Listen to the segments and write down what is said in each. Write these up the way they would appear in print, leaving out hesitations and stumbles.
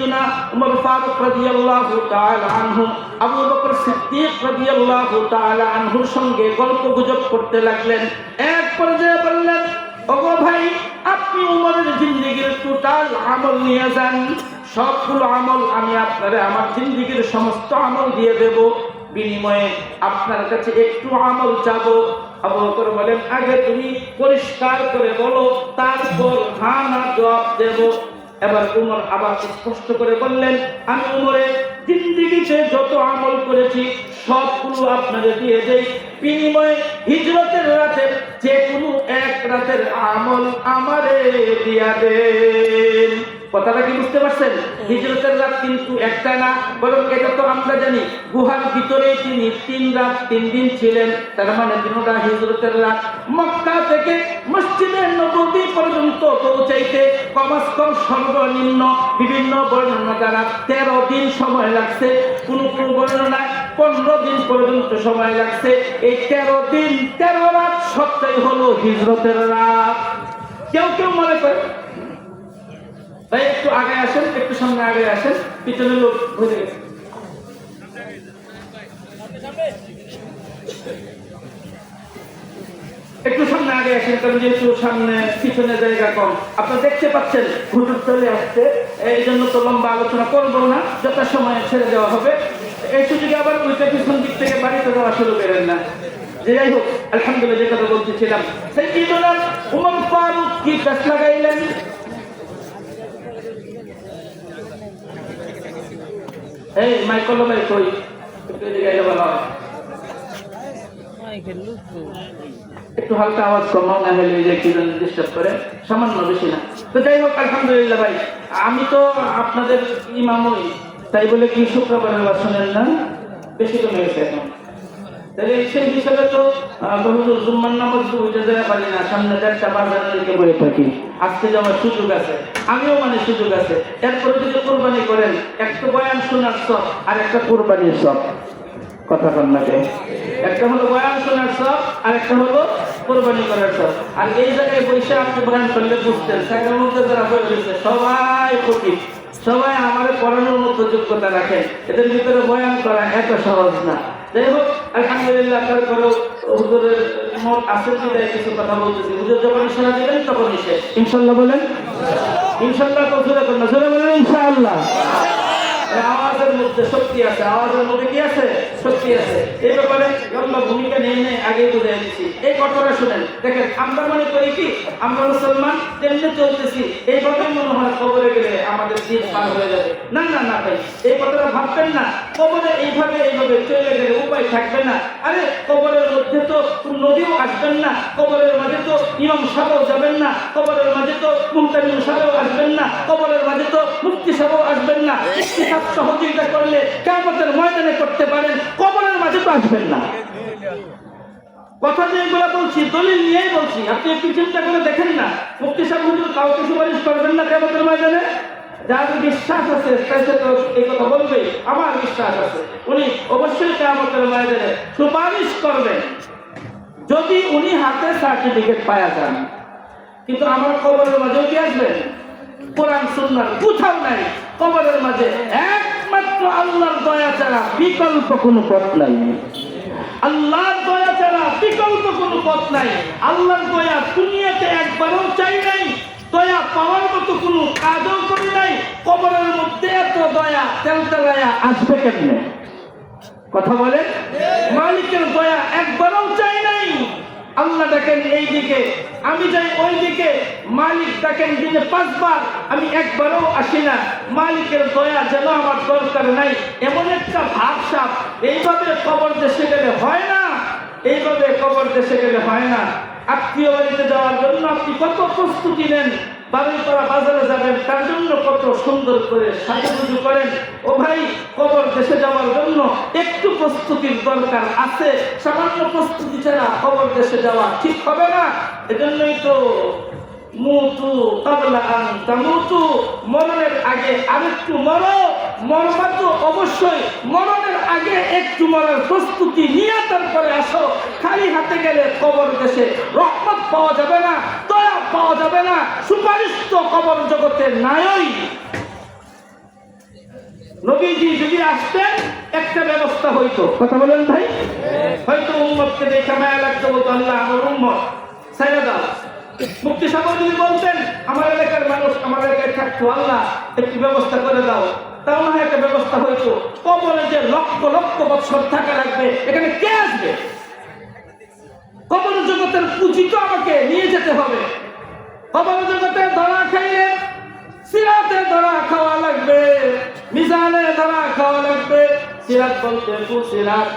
সাইয়্যিদুনা উমর ফারুক রাদিয়াল্লাহু তাআলা আনহু আবু বকর সিদ্দিক রাদিয়াল্লাহু তাআলা আনহুর সঙ্গে গল্পগুজব করতে লাগলেন। এক পর্যায়ে বললেন, ওগো ভাই, আপনি উমরের জিন্দেগীর টোটাল আমল নিয়ে যান, সবগুলো আমল আমি আপনারে আমার জিন্দেগীর সমস্ত আমল দিয়ে দেব, বিনিময়ে আপনার কাছে একটু আমল চাবো। আবু বকর বলেন, আগে তুমি পরিষ্কার করে বলো, তারপর হ্যাঁ না জবাব দেব। এবার উমর আবার স্পষ্ট করে বললেন, আমি উমরের জিন্দেগীতে যত আমল করেছি সবগুলো আপনাদের দিয়ে দেই, বিনিময়ে হিজরতের রাতের যে কোনো এক রাতের আমল আমারে দিয়া দেন। কথাটা কি বুঝতে পারছেন? হিজরতের রাত কিন্তু একটা না, বরং এটা তো আমরা জানি গুহার ভিতরে তিনি 3 রাত 3 দিন ছিলেন, তার মানে দিনটা হিজরতের রাত। মক্কা থেকে মসজিদে নববী পর্যন্ত পৌঁছাইতে কমাস কম সর্বনিম্ন বিভিন্ন বর্ণনা দ্বারা 13 দিন সময় লাগছে, কোন কোন বর্ণনায় 15 দিন পর্যন্ত সময় লাগছে। এই 13 দিন 13 রাত সবটাই হলো হিজরতের রাত। কেউ কেউ মনে করে ভাই একটু আগে আসেন, একটু সামনে আগে আসেন, পিছনে লোক ভরে গেছে, একটু সামনে আগে আসেন, কারণ যেহেতু সামনে পিছনে জায়গা কম। আপনারা দেখতে পাচ্ছেন হুজুর চলে আসছে, এই জন্য তো লম্বা আলোচনা করবো না, যত সময় ছেড়ে দেওয়া হবে। এই সুযোগে আবার ওইটা পিছন দিক থেকে বাড়িতে যাওয়া শুরু করেন না। যে যাই হোক, আলহামদুলিল্লাহ, যে কথা বলতেছিলাম, সাইয়্যিদুনা উমর ফারুক কি গাছ লাগাইলেন? এই মাইকল ভাই কই, একটু হালকা আওয়াজ কমাও, না হলে যে কি ডিস্টার্ব করে, সামান্য, বেশি না। তো যাই হোক, আলহামদুলিল্লাহ ভাই, আমি তো আপনাদের ইমামই, তাই বলে কি শুক্রবারের ওয়াজ শোনেন না? বেশি কমে গেছে এখন। তাহলে সেই হিসাবে তো হুজুর জুম্মার নামাজ ওইটা যেতে পারি না, সামনে 1টা বাজারের দিকে বয়ে থাকি, আজকে যাওয়ার সুযোগ আছে, আমিও মানে সুযোগ আছে। এরপরে যদি কোরবানি করেন, একটা বয়ান শোনার সব আর একটা কোরবানির সব, কথা কন নাকি? একটা হলো বয়ান শোনার সব আর একটা হলো কোরবানি করার সব। আর এই জায়গায় বসে আপনি বয়ান করলে বুঝতেন, সাইকেল মধ্যে যারা বয়ে রয়েছে সবাই ফকির, সবাই আমাদের পড়ানোর মতো যোগ্যতা রাখেন, এদের ভিতরে বয়ান করা এত সহজ না। যাই হোক, আলহামদুলিল্লাহ, তারপরেও হুজুরের মত আছে বিদায় কিছু কথা বলতেছি। হুজুর যখন ইশারা দিবেন তখনই সে ইনশাআল্লাহ বলেন, ইনশাআল্লাহ তো জোরে করেন, জোরে বলেন ইনশাআল্লাহ। আওয়াজের মধ্যে শক্তি আছে, আওয়াজের মধ্যে কি আছে? শক্তি আছে। এই ব্যাপারে আমরা ভূমিকা নিয়ে আগে বুঝে দিচ্ছি। এই ঘটনা শুনেন, দেখেন, আমরা মনে করি কি আমরা মুসলমান তেমনি চলতেছি, এইভাবে মনে হয় কবরে গেলে আমাদের দিন পার হয়ে যাবে। না না না ভাই, এই কথাটা ভাববেন না। কবরে এইভাবে চলে গেলে উপায় থাকবে না। আরে কবরের মধ্যে তো নদীও আসবেন না, কবরের মাঝে তো ইমাম সাহেবও যাবেন না, কবরের মাঝে তো মুহতামিম সাহেবও আসবেন না, কবরের মাঝে তো মুফতি সাহেবও আসবেন না। সহযোগিতা করলে কিয়ামতের ময়দানে করতে পারেন, কবরের মাঝে তো আসবেন না। কথা যেগুলো বলছি দলিল নিয়েই বলছি, আপনি একটু চিন্তা করে দেখেন না, মুফতি সাহেব হুজুর কাউকে সুপারিশ করবেন না কিয়ামতের ময়দানে? যার বিশ্বাস আছে সে তো এই কথা বলবে, আমার বিশ্বাস আছে উনি অবশ্যই কিয়ামতের ময়দানে সুপারিশ করবেন, যদি উনি হাতে সার্টিফিকেট পাওয়া যান। কিন্তু আমার কবরের মাঝেও কি আসবেন? কোরআন সুন্নাহর কোথাও নাই। কবরের মাঝে একমাত্র আল্লাহর দয়া ছাড়া বিকল্প কোনো পথ নাই। আল্লাহর দয়া ছাড়া বিকল্প কোনো পথ নাই। আল্লাহর দয়া দুনিয়াতে একবারও চাই নাই, দয়া পাওয়ার মতো কোনো কাজও করি নাই। কবরের মধ্যে এত দয়া তেলতেলায়া আসবে কেমনে? কথা বলেন, মালিকের দয়া একবারও চাই নাই। আল্লাহ দেখেন এই দিকে, আমি যাই ওই দিকে, মালিক দেখেন দিনে 5 বার, আমি একবারও আসি না। মালিকের দয়া যেন আমার দরকার নাই, এমন একটা ভাবসাব। এইভাবে কবর দেশে গেলে হয় না, এইভাবে কবর দেশে গেলে হয় না। আত্মীয় বাড়িতে যাওয়ার জন্য আপনি কত প্রস্তুতি নেন, বাড়িপাড়া বাজারে যাবেন তার জন্য কত সুন্দর করে সাজুগুজু করেন। ও ভাই, কবর দেশে যাওয়ার জন্য একটু প্রস্তুতির দরকার আছে, সামান্য প্রস্তুতি ছাড়া কবর দেশে যাওয়া ঠিক হবে না। এজন্যই তো মুতু কাবলা আন তামুতু, মরণের আগে আরেকটু মরো। মরবা তো অবশ্যই, মরণের আগে একটু মরার প্রস্তুতি নিয়ে তারপরে আসো। খালি হাতে গেলে কবর দেশে রহমত পাওয়া যাবে না, দয়া পাওয়া যাবে না, সুপারিশ তো কবর জগতে নাই। নবীজি যদি আসতেন একটা ব্যবস্থা হইতো। কথা বলেন ভাই? হয়তো উম্মতকে দেখে মায়া লাগতো, বলতো আল্লাহ আমার উম্মত ছেড়ে দাও। মুফতি সাহেব যদি বলতেন আমার এলাকার মানুষ আমার এলাকায় থাকতো, আল্লাহ একটি ব্যবস্থা করে দাও, তাও না একটা ব্যবস্থা হইতো। কবরে যে লক্ষ লক্ষ বছর থাকা লাগবে, এখানে কে আসবে? কবর জগতের পুঁজি তো আমাকে নিয়ে যেতে হবে। কবর জগতে ধরা খাইলে সিরাতে ধরা খাওয়া লাগবে, মিজানে ধরা খাওয়া লাগবে। সিরাত বলতে সিরাত,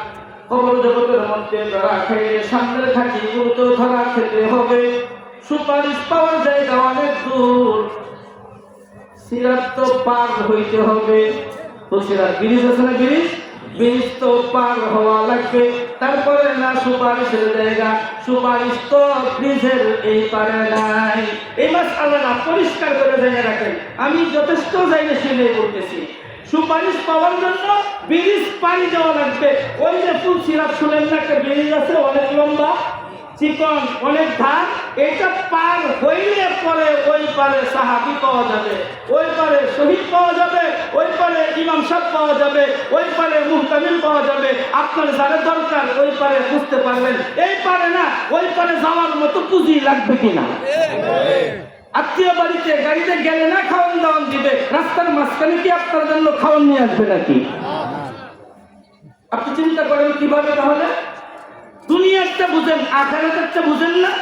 কবর জগতের মধ্যে ধরা খাইলে সামনের ঘাটিগুলোতেও ধরা খেতে হবে। সুপারিশ পাওয়ার জায়গা অনেক দূর, সিরাত তো পার হইতে হবে। তো সিরাত ব্রিজ আছে না, ব্রিজ তো পার হওয়া লাগবে। তারপরে না সুপারিশের জায়গা, সুপারিশ তো ব্রিজের এই পারে নাই। এই মাসআলা না পরিষ্কার করে জেনে রাখেন। আমি যথেষ্ট জায়গা শুনে বলতেছি, সুপারিশ পাওয়ার জন্য ব্রিজ পাড়ি দেওয়া লাগবে। ওই যে ফুল সিরাত শুনেন না, একটা ব্রিজ আছে অনেক লম্বা চিকন অনেক ধার, এটা পার হইলে পরে ওই পারে সাহাবী পাওয়া যাবে, ওই পারে শহীদ পাওয়া যাবে, ওই পারে ইমাম সাহেব পাওয়া যাবে, ওই পারে মুহতামিম পাওয়া যাবে। আপনার যারা দরকার ওই পারে বুঝতে পারবেন। এই পারে না ওই পারে যাওয়ার মতো পুঁজি লাগবে কিনা। আত্মীয় বাড়িতে গাড়িতে গেলে না খাওয়ান দাওয়ান দিবে, রাস্তার মাঝখানে কি আপনার জন্য খাওয়ান নিয়ে আসবে নাকি? আপনি চিন্তা করেন কিভাবে? তাহলে দুনিয়ারটা বুঝেন, আখিরাতেরটা বুঝেন না।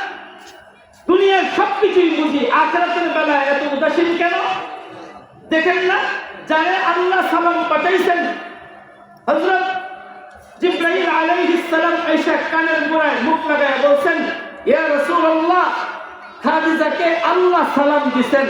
দুনিয়ার সবকিছুই বুঝি, আখিরাতের বেলায় এত উদাসীন কেন? দেখেন না, যারে আল্লাহ সালাম পাঠাইছেন, হযরত জিবরাইল আলাইহিস সালাম আয়েশা কানের গোড়ায় মুখ লাগায় বলছেন, ইয়া রাসূলুল্লাহ, খাদিজাকে আল্লাহ সালাম দিবেন।